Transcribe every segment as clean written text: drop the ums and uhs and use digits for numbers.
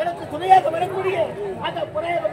எனக்கு துணையாக வரக்கூடிய அந்த புறையாக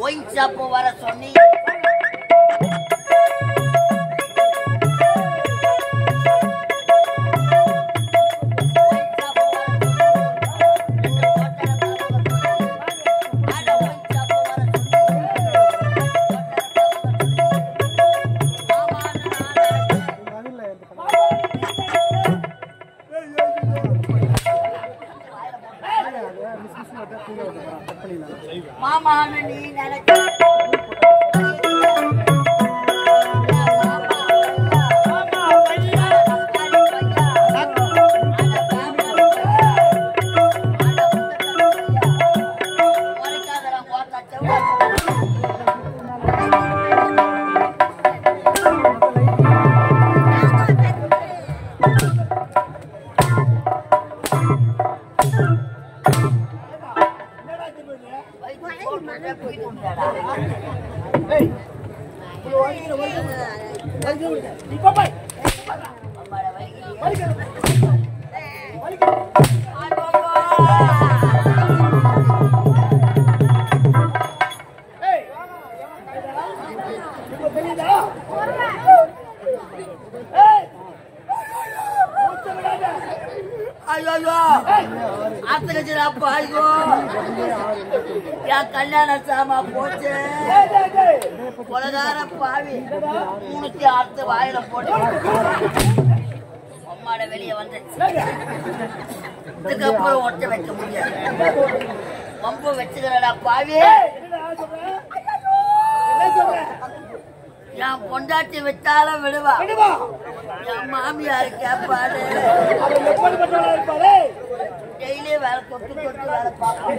ஒயின் ஷாப்பு வர சொன்னீங்க இப்ப பாய் கல்யாண சாமா போச்சு உலகார பாவி மூணுக்கு அறுத்து வாயில போட்டு அம்மாட வெளியே வந்துச்சு. இதுக்கப்புறம் ஒட்ட வைக்க முடியாது. வம்பு வச்சுக்கிறடா பாவி. என் பொண்டாட்டி விட்டாலும் விடுவா. என் மாமியாரு கேப்பாடு டெய்லி வேலை கொட்டு கொட்டு வேலை பார்க்க.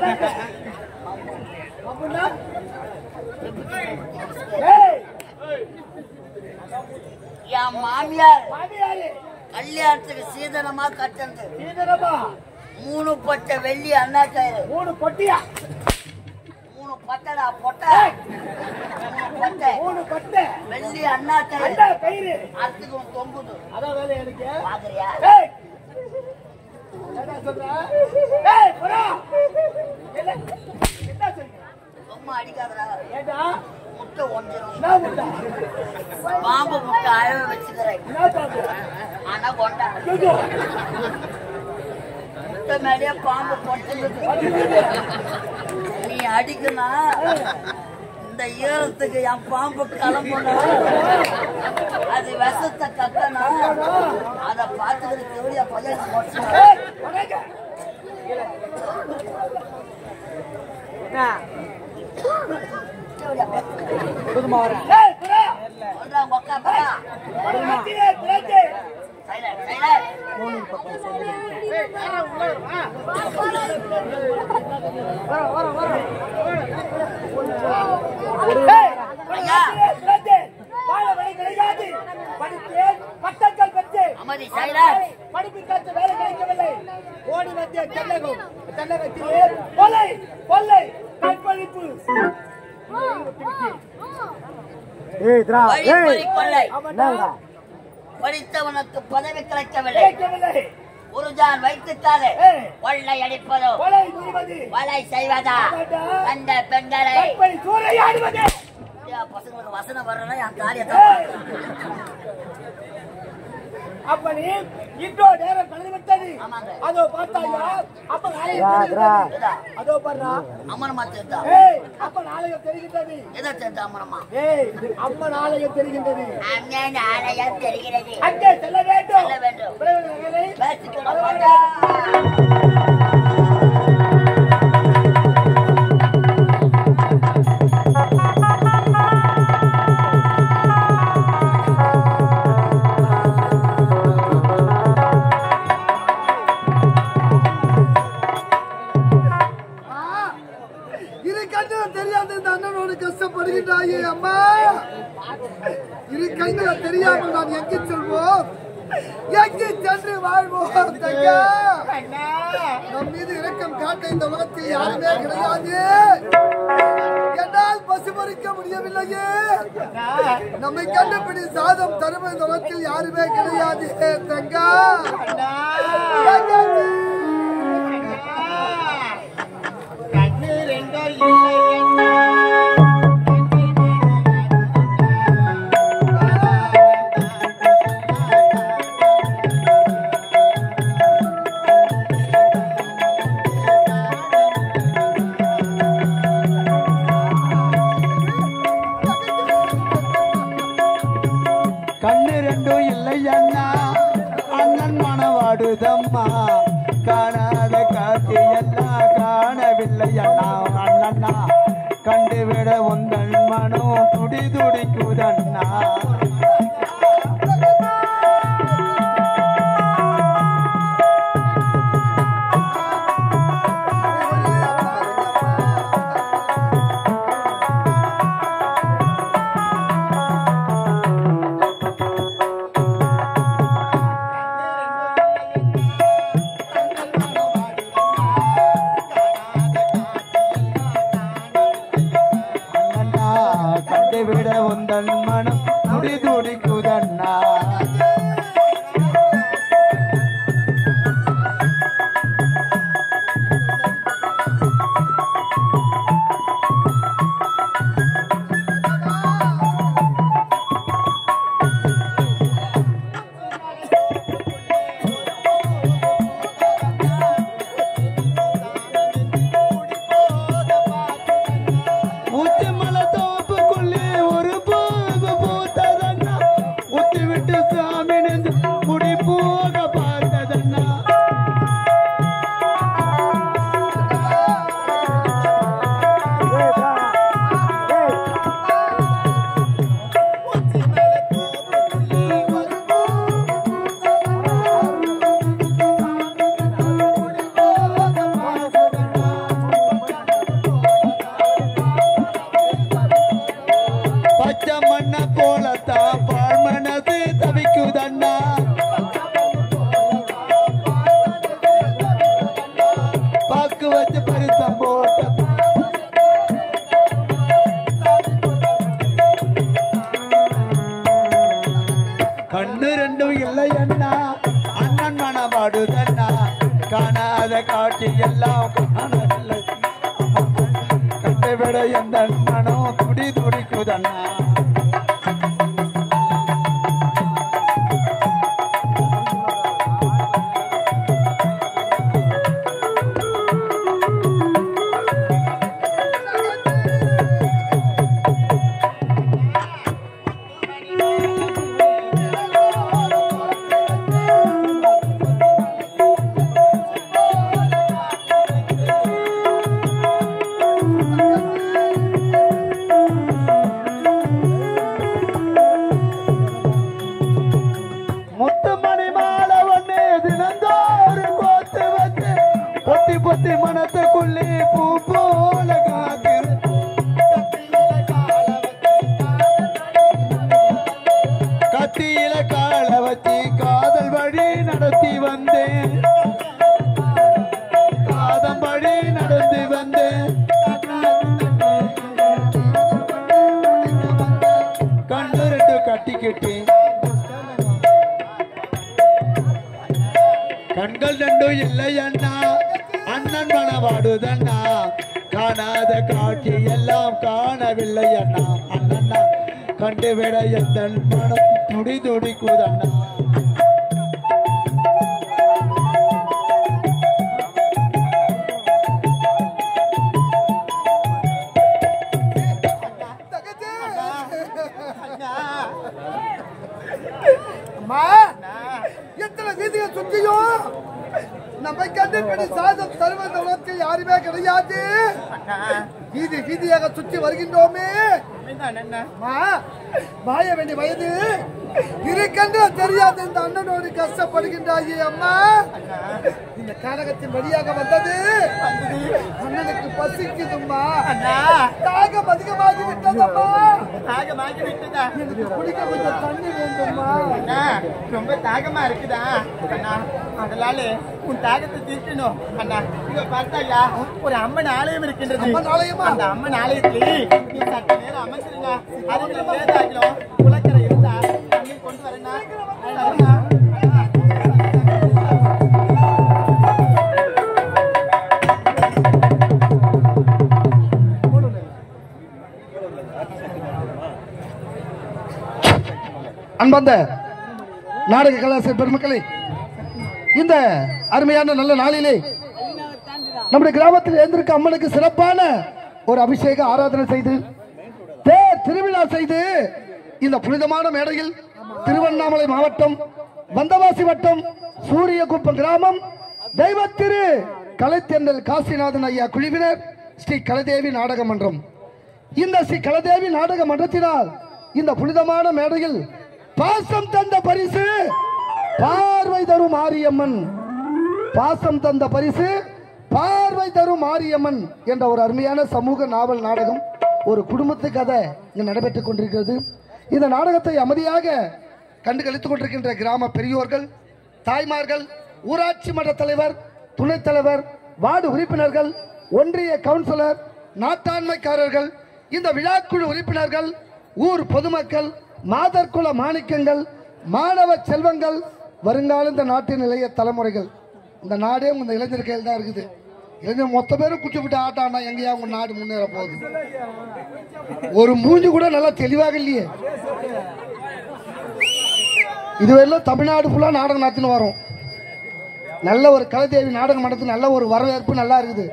என் மாமியார் கல்யாணத்துக்கு சீதனமா கட்டந்து 3 பட்டை வெள்ளி அண்ணா கயிறு 3 பொட்டியா 3 பட்டடா பொட்ட 3 பட்டை வெள்ளி அண்ணா கயிறு அதுக்கு தொங்குது. அதான் வேலை எனக்கு பாக்குறியா? சும்மா அடிக்காதடா. முட்டை ஒன்றும் பாம்பு முட்டை அழவ வச்சுக்கிறேன். ஆனா கொண்டா முட்டை மேலேயே பாம்பு பொட்டு. நீ அடிக்கனா இந்த ஈரத்துக்கு என் பாம்பு கிளம்பணும். அது விஷத்தை கட்டணும். அதை பார்த்துக்கிட்டு எவ்வளோ பையன் படிப்புக்காக வேலை கிடைக்கவில்லை. ஓடி வந்திய தென்னகத்திலே கொலை கொள்ளை கற்பழிப்பு படித்தவனுக்கு பதவி கிடைக்கவில்லை. ஒரு ஜான் வைத்துக்காக கொள்ளை அடிப்பதோ கொலை செய்வதா அந்த பெண்களை பசங்களுக்கு வசனம் வரணும். என் காரியத்தை அப்ப நீ இன்றோ நேரம் கலந்துவிட்டது. அதோ பார்த்தாயா அப்ப அதோ பாரு அம்மனமா தெரிந்தா அப்ப நாளைக்கு தெரிகின்றது. எதை தெரிந்தா அம்மனமா? அம்ம நாளைக்கு தெரிகின்றது. நாளையம் தெரிகிறது. அங்கே செல்ல வேண்டும். கஷ்டப்படுகின்றாயே அம்மா. இரு கைகளை தெரியாமல் நான் எங்கு செல்வோம், எங்கு சென்று வாழ்வோம்? தங்கா, நம் மீது இரக்கம் காட்ட இந்த உலகத்தில் யாருமே கிடையாது. என்னால் பசுபறிக்க முடியவில்லையே. நம்மை கண்டுபிடி சாதம் தருவ இந்த உலகத்தில் யாருமே கிடையாது. தங்கா அம்மா காணாத காட்சி எல்லாம் காணவில்லை அண்ணா. அண்ணா கண்டுவிட உந்தன் மனம் துடி துடிக்குதண்ணா. விட உந்தன் மனம் துடி துடிக்குதண்ணா கண்ணு ரெண்டும் இல்லை அண்ணா அண்ணன் மனபாடுதண்ணா காணாத காட்சி எல்லாம் காணவில்லை கண்டை விட எந்த மனம் துடி துடிக்குதண்ணா பொத்தி மனத்துக்குள்ளே பூ போல காத்திரு கத்தியில கால வச்சு காதல் வழி நடத்தி வந்தேன் காதம் வழி நடந்து வந்தேன் கண்ணு ரெண்டு கட்டிக்கிட்டு கண்கள் ரெண்டும் இல்லை அண்ணா அண்ணன் மனவாடுதண்ணா காணாத காட்சி எல்லாம் காணவில்லை அண்ணா அண்ணா கண்டுவிட எந்த மனம் துடி துடிக்குதண்ணா அம்மா எத்தனை வீதிகள் சுத்தியும் நம்ம கண்டுபிடி சாதம் தருவந்த உலகத்தில் யாருமே கிடையாது. வீதி வீதியாக சுற்றி வருகின்றோமே வாய வேண்டிய வயது இருக்கின்ற தெரியாத இந்த அண்ணனோடு கஷ்டப்படுகின்றாயே அம்மா. இந்த காரகத்தின் வழியாக வந்தது அண்ணனுக்கு பசிக்குதும்மா. தாகம் அதிகமாகி விட்டதம்மா. எனக்கு குடிக்க கொஞ்சம் தண்ணி வேண்டும்மா. ரொம்ப தாகமா இருக்குதா அண்ணா? அதனால உன் தாகத்தை தீர்க்கணும் அண்ணா. இங்க பார்த்தாயா ஒரு அம்மன் ஆலயம் இருக்கின்றது. அந்த அம்மன் ஆலயத்திலே நீ சற்று நேரம் அமர்ந்துருங்க. அதுக்கு லேட்டாகிடும். குளக்கரை இருந்தா தண்ணி கொண்டு வரேன்னா அன்பந்த நாடக கலாச்சார பெருமக்களே, இந்த அருமையான நல்ல நாளிலே நம்முடைய கிராமத்தில் எழுந்திருக்க அம்மனுக்கு சிறப்பான ஒரு அபிஷேக ஆராதனை செய்து தேர் திருவிழா செய்து இந்த புனிதமான மேடையில் திருவண்ணாமலை மாவட்டம் வந்தவாசி வட்டம் சூரியகுப்பம் கிராமம் தெய்வத்திரு கலைத்தென்றல் காசிநாதன் ஐயா குழுவினர் ஸ்ரீ கலைதேவி நாடக மன்றம். இந்த ஸ்ரீ கலைதேவி நாடக மன்றத்தினால் இந்த புனிதமான மேடையில் பாசம் தந்த பரிசு பார்வை தரும் மாரியம்மன், பாசம் தந்த பரிசு பார்வை தரும் மாரியம்மன் என்ற ஒரு அருமையான சமூக நாவல் நாடகம், ஒரு குடும்பத்து கதை இங்கு நடைபெற்றுக் கொண்டிருக்கிறது. இந்த நாடகத்தை அமைதியாக கண்டுகளித்துக் கொண்டிருக்கின்ற கிராம பெரியோர்கள், தாய்மார்கள், ஊராட்சி மன்ற தலைவர், துணைத் தலைவர், வார்டு உறுப்பினர்கள், ஒன்றிய கவுன்சிலர், நாட்டாண்மைக்காரர்கள், இந்த விழாக்குழு உறுப்பினர்கள், ஊர் பொதுமக்கள், மாதர்குல மாணிக்கங்கள், மாணவ செல்வங்கள், வருங்கால இந்த நாட்டின் இளைய தலைமுறைகள். இந்த நாடே இந்த இளைஞர் கையில் தான் இருக்குது. இளைஞர் மொத்த பேரும் குச்சி விட்டு ஆட்டானா எங்கேயா உங்க நாடு முன்னேற போகுது? ஒரு மூஞ்சி கூட நல்லா தெளிவாக இல்லையே. இதுவரையிலும் தமிழ்நாடு ஃபுல்லா நாடகம் நடத்தின்னு வரும். நல்ல ஒரு கலைதேவி நாடக மன்றத்தில் நல்ல ஒரு வரவேற்பு நல்லா இருக்குது.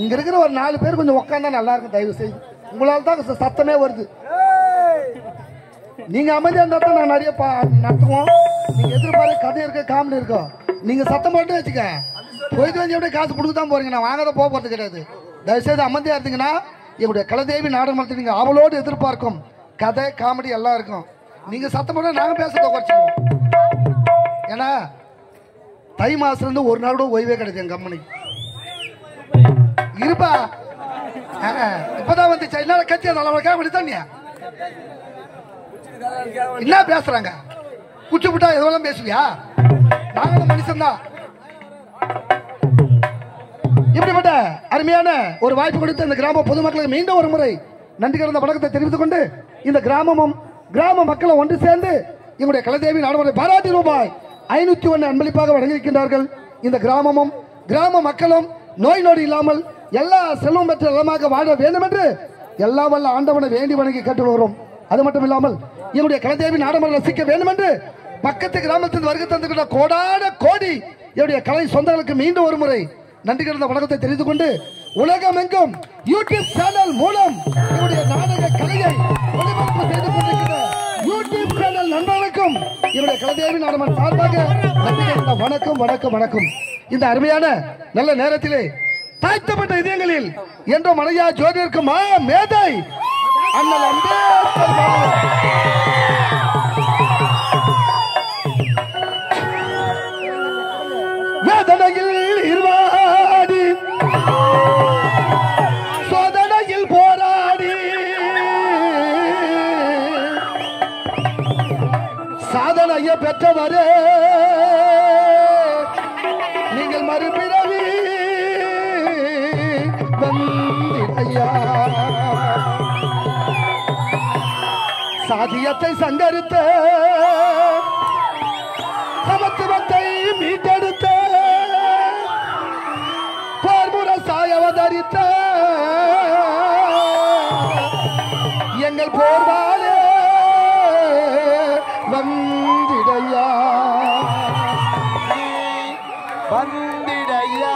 இங்க இருக்கிற ஒரு 4 பேர் கொஞ்சம் உட்காந்தா நல்லா இருக்கும். தயவு செய்து உங்களால் தான் சத்தமே வருது. நீங்க அமைதியா இருந்தா தான் நான் நிறைய நடத்துவோம். நீங்க எதிர்பார்க்க கதை இருக்க, காமெடி இருக்கும். நீங்க சத்தம் போட்டு வச்சுக்க, போயிட்டு வந்து எப்படி காசு கொடுத்து தான் போறீங்க. நான் வாங்காத போறது கிடையாது. தயவுசெய்து அமைதியா இருந்தீங்கன்னா எங்களுடைய கலைதேவி நாடக மன்றத்தில் நீங்க அவளோடு எதிர்பார்க்கும் கதை, காமெடி எல்லாம் இருக்கும். நீங்க சத்தம் போட்டு நாங்க பேசுறத குறைச்சிக்குவோம். ஏன்னா தை மாசத்துல இருந்து ஒரு நாள் கூட ஓய்வே கிடையாது என் கம்பெனி. இருப்பா இப்பதான் வந்துச்சு. என்ன கட்சி தண்ணியா என்ன பேசுறாங்க? குச்சி புட்டா எதுவெல்லாம் பேசுவியா? நாங்களும் மனுஷன் தான். இப்படிப்பட்ட அருமையான ஒரு வாய்ப்பு கொடுத்து இந்த கிராம பொதுமக்களுக்கு மீண்டும் ஒரு முறை நன்றி கலந்த வணக்கத்தை தெரிவித்துக் கொண்டு, இந்த கிராமமும் கிராம மக்களும் ஒன்று சேர்ந்து எங்களுடைய கலைதேவி நாடக பாராட்டி ரூபாய் 501 அன்பளிப்பாக வழங்கியிருக்கின்றார்கள். இந்த கிராமமும் கிராம மக்களும் நோய் நொடி இல்லாமல் எல்லா செல்வம் பெற்ற நலமாக வாழ வேண்டும் என்று எல்லா வல்ல ஆண்டவனை வேண்டி வணங்கி கேட்டு வருகிறோம். அது மட்டும் இல்லாமல் எங்களுடைய கலைதேவி நாடகம் ரசிக்க வேண்டும் என்று பக்கத்து கிராமத்தில் வருகை தந்துகின்ற கோடான கோடி என்னுடைய கலை சொந்தங்களுக்கு மீண்டும் ஒரு முறை நன்றி கலந்த வணக்கத்தை தெரிந்து கொண்டு, உலகம் எங்கும் யூடியூப் சேனல் மூலம் என்னுடைய நாடக கலையை ஒளிபரப்பு செய்து கொண்டிருக்கிற யூடியூப் சேனல் நண்பர்களுக்கும் என்னுடைய கலைதேவி நாடகம் சார்பாக நன்றி கலந்த வணக்கம் வணக்கம் வணக்கம். இந்த அருமையான நல்ல நேரத்திலே தாழ்த்தப்பட்ட இதயங்களில் என்றும் மனையா ஜோதி இருக்கும் மேதை அண்ணல் அம்பேத்கர் வேதனையில் இருவாடி சோதனையில் போராடி சாதனையை பெற்றவரே நீங்கள் மறுபிறவி வந்திடையா. சாதியத்தை சங்கரித்த சமத்துவத்தை மீட்டெடுத்த போர்முற சாயவதரித்த எங்கள் போர்வாலே வந்திடையா வந்திடையா.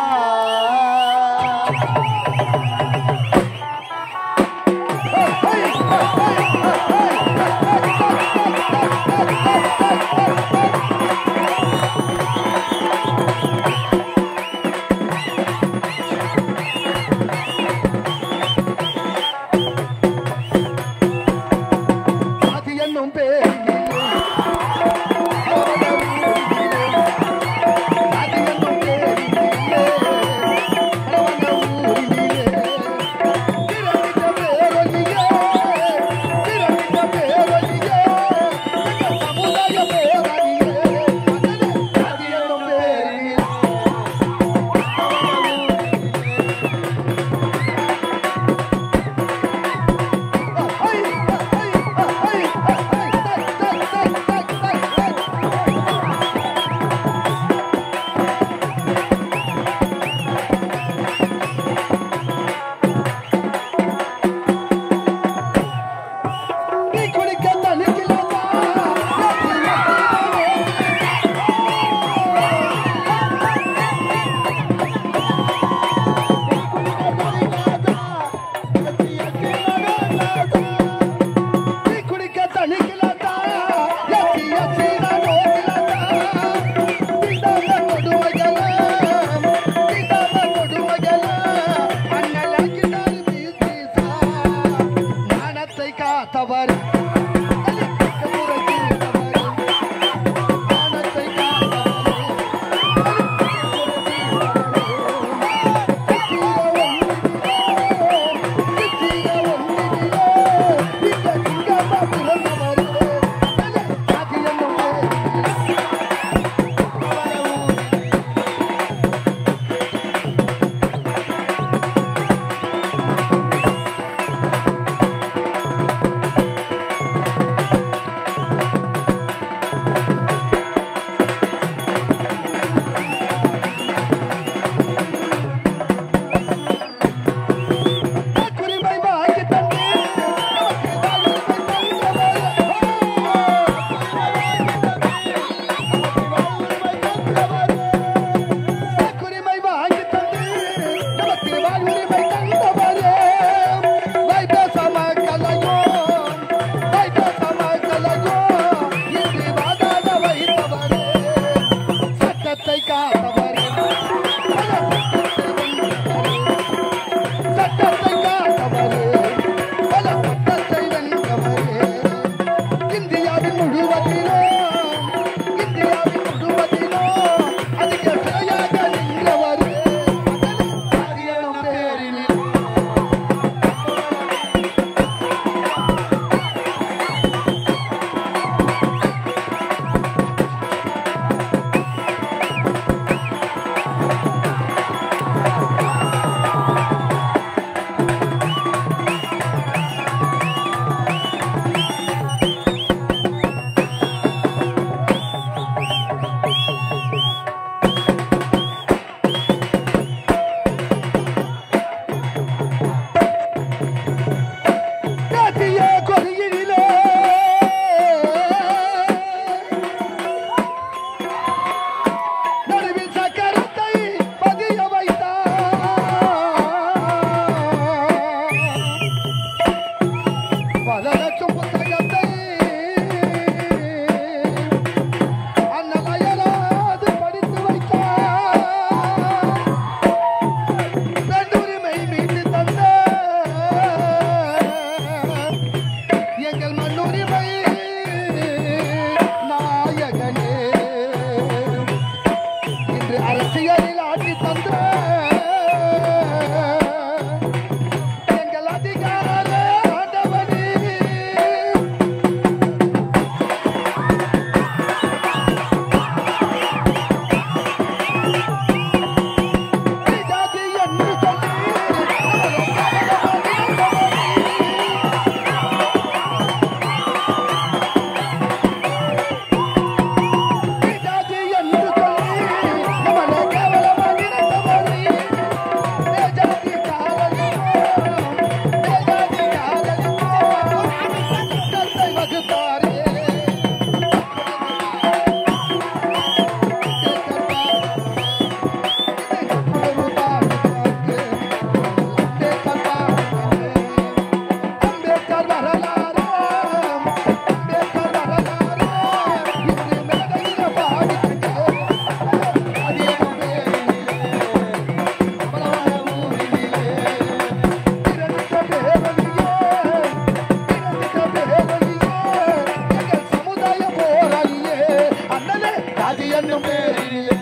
என்னும் பேரிலே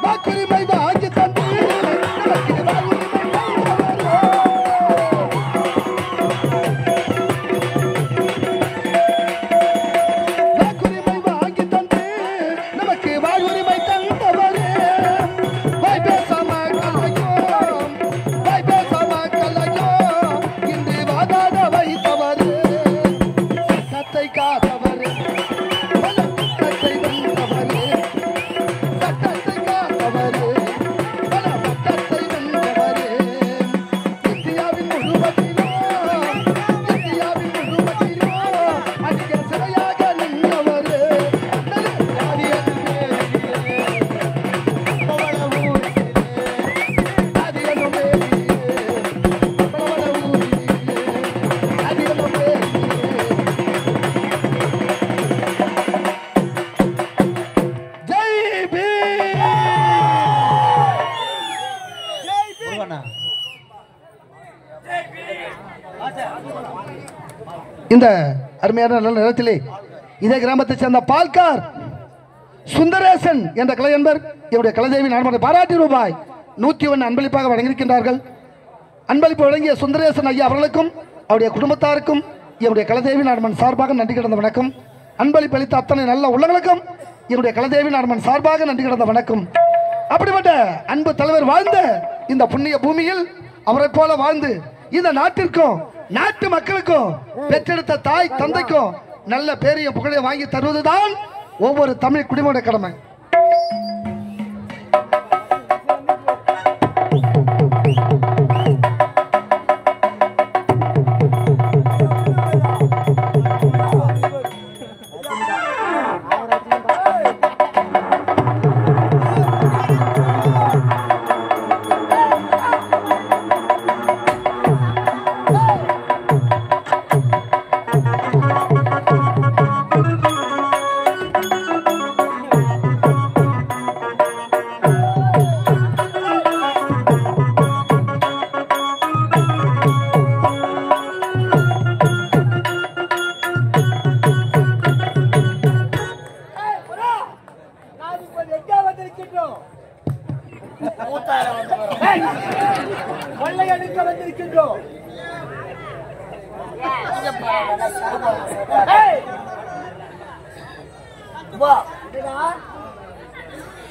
வாக்குரிமை வாங்கி தந்து நமக்கு வாக்குரிமை வாங்கி தந்து நமக்கு வாழ்வுரிமை தந்தவரே வாய் பேசாம கலையோ இன்று வாதாட வைத்தவரே சட்டத்தை காத்தவரே சட்டத்தை வென்றவரே சட்டத்தை காத்தவரே பல சட்டத்தை வென்றவரே இந்தியாவின் முழுவதிலோ அதிக சிறையாக நின்றவரே இந்த அருமையான நல்ல நேரத்திலே இதே கிராமத்தைச் சேர்ந்த பால்கார் சுந்தரேசன் என்ற கலை என்பர் இவருடைய கலைதேவி நான்மறை பாராட்டி ரூபாய் 101 அன்பளிப்பாக வழங்கியிருக்கின்றார்கள். அன்பளிப்பு வழங்கிய சுந்தரேசன் ஐயா அவர்களுக்கும் அவருடைய குடும்பத்தாருக்கும் இவருடைய கலைதேவி நான்மன் சார்பாக நன்றி கிடந்த வணக்கம். அன்பளிப்பு அளித்த அத்தனை நல்ல உள்ளங்களுக்கும் இவருடைய கலைதேவி நான்மன் சார்பாக நன்றி கிடந்த வணக்கம். அப்படிப்பட்ட அன்பு தலைவர் வாழ்ந்த இந்த புண்ணிய பூமியில் அவரை போல வாழ்ந்து இந்த நாட்டிற்கும் நாட்டு மக்களுக்கும் பெற்றெடுத்த தாய் தந்தைக்கும் நல்ல பேரையும் புகழையும் வாங்கி தருவதுதான் ஒவ்வொரு தமிழ் குடிமகனுடைய கடமை.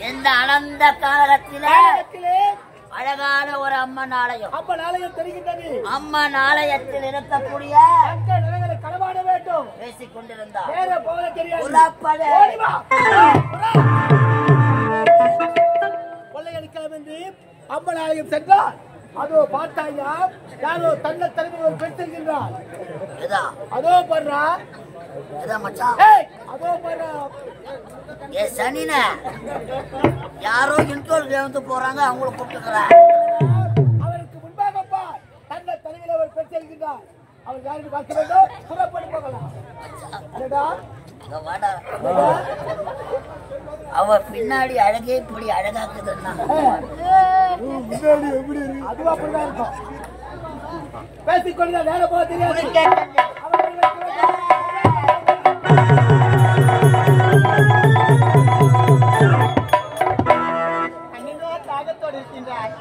இந்த அனந்த காலத்திலே அழகான ஒரு அம்மன் ஆலயம் தெரிகின்றது. அம்மன் ஆலயத்தில் இருக்கக்கூடிய களவாட வேண்டும் பேசிக் கொண்டிருந்தார். வேற போல தெரியாது. கொள்ளையடிக்கலாம் என்று அம்மன் ஆலயம் சென்றார். அதோ பார்த்தாயா யாரோ தன்னை தலைமை ஒரு பெண் செல்கின்றார். அதோ பண்றா அதோ பண்றா ஏ சனின யாரோ இன்டோல் வந்து போறாங்க, அவங்கள கூப்பிட்டுக்கிறார். அவருக்கு முன்பாக பார், தன்னை தலைமையில ஒரு பெண் செல்கின்றார். அவர் யாருக்கு பார்க்க வேண்டும், புறப்பட்டு போகலாம். அவ பின்னாடி அழகே இப்படி அழகாக்குதுன்னா அதுவும் அப்படிதான் இருக்கும். பேசிக்கொண்டு வேற போக தெரியாது. தாகத்தோடு இருக்கின்றாய்.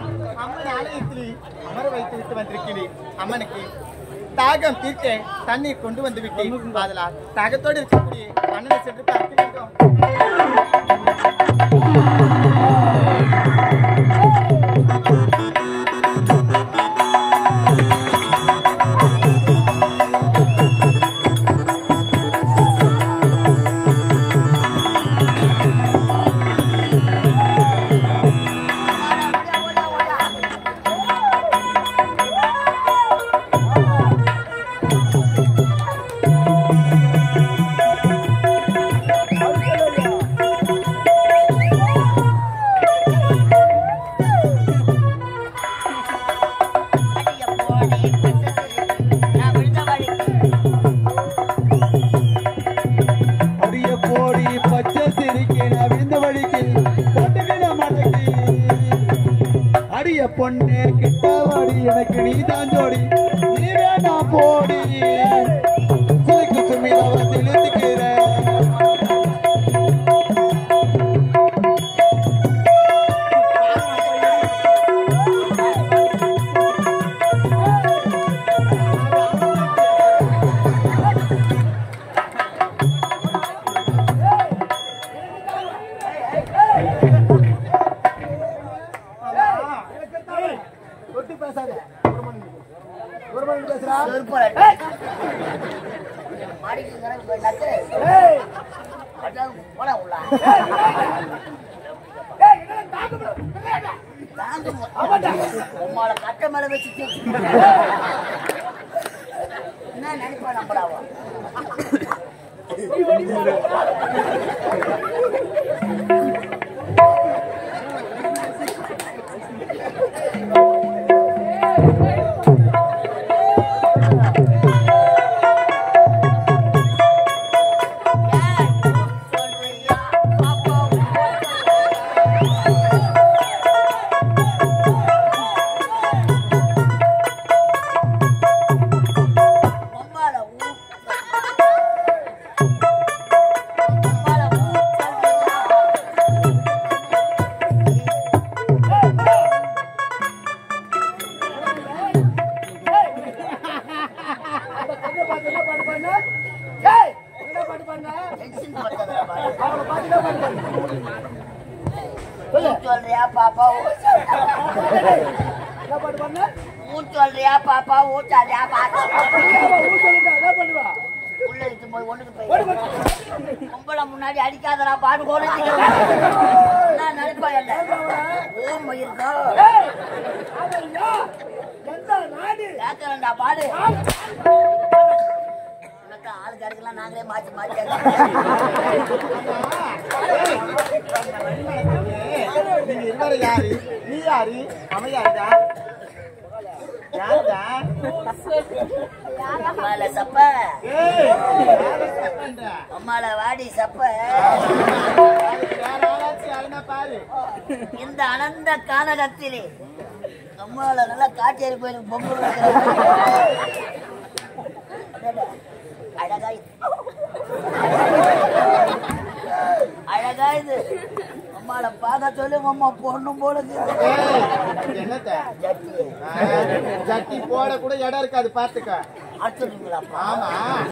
அம்மன் ஆலயத்தில் அமர வைத்து விட்டு வந்திருக்கிறேன். அம்மனுக்கு தாகம் தீர்க்க தண்ணீர் கொண்டு வந்து விட்டேன். ஆதலால் தாகத்தோடு இருக்கக்கூடிய அண்ணனை சென்று பார்க்க வேண்டும். பொண்ணே கிட்டவாடி எனக்கு நீதான் ஜோடி நீ வேணா போடி குளிக்கு சுமிதாவை செலுத்துக்கிறேன் கட்ட மேல வச்சு என்ன நினைப்பா நம்படாவா சொல்றியா பாப்பா சொல்றியா பாப்பா ஊச்சாரியா பாப்பா உள்ள இட்டு போய் ஒண்ணுக்கு போய் பொம்பளை முன்னாடி அடிக்காதரா பாட்டு கோரிச்சு நடிப்பா இல்ல ஓம் இருக்கா கேட்கறா பாடு ஆளு கிடைக்கலாம் நாங்களே மாற்றி மாற்றி நீங்க இருவரும் யாரு நீ யாரு அவன் யாருடா யாருடா அம்மால சப்ப அம்மால வாடி சப்ப பாரு இந்த அனந்த கானகத்திலே அம்மால நல்லா காட்டேறி போயிருக்கு பொம்பளை அழகாய் அழகா இது அம்மால பார்க்க சொல்லி அம்மா பொண்ணும் போல என்னத்த ஜட்டி போட கூட இடம் இருக்காது பாத்துக்க அடுத்துங்களா ஆமா